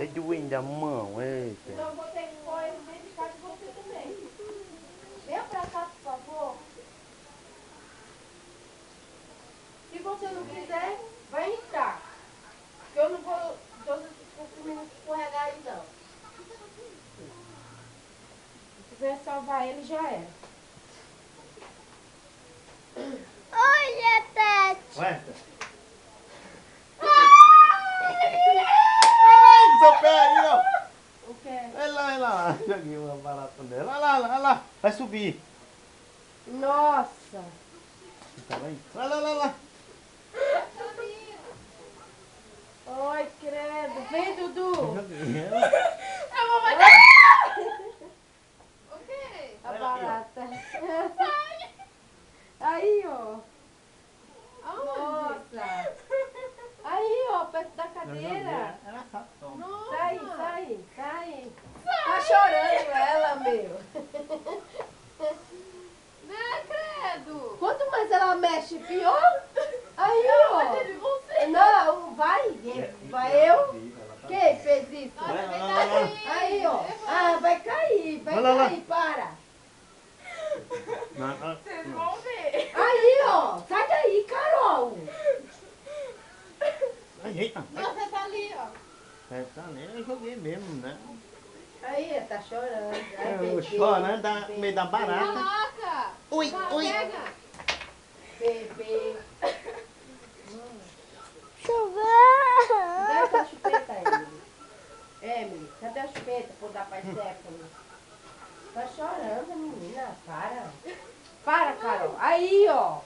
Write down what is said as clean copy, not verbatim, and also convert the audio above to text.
Tá doendo a mão, eita. Então eu vou ter que pôr ele dentro de casa de você também. Venha pra cá, por favor. Se você não quiser, vai entrar. Porque eu não vou os meninos escorregar aí, não. Se quiser salvar ele, já era. Olha, Tati. Aguenta. Ai, seu pé aí, ó. O quê? Vai lá. Joguei uma barata dela. Olha lá. Vai subir. Nossa. Tá bem? Lá. Oi, credo. Vem, Dudu. Joguei. Eu vou matar. O quê? A barata. Aí, ó. Nossa. Aí, ó, perto da cadeira. Ela sabe, toma. Sai. Tá chorando ela, meu. Né, credo? Quanto mais ela mexe, pior. Aí, ó. Não, vai eu. Quem fez isso? Vai lá. Aí, ó. Ah, vai cair, Vai lá. para. Vocês vão ver. Aí, ó. Sai daí, Carol. Eita. Você tá ali, ó. Tá nem eu joguei mesmo, né? Aí, tá chorando. Ai, Eu bebê, chorando da meio da barata. Coloca. Ui. Pega. Bebê. Choveu. Dá essa chupeta aí. Emily, cadê a chupeta pra dar pra Stephanie? Tá chorando, menina. Para, Carol. Aí, ó.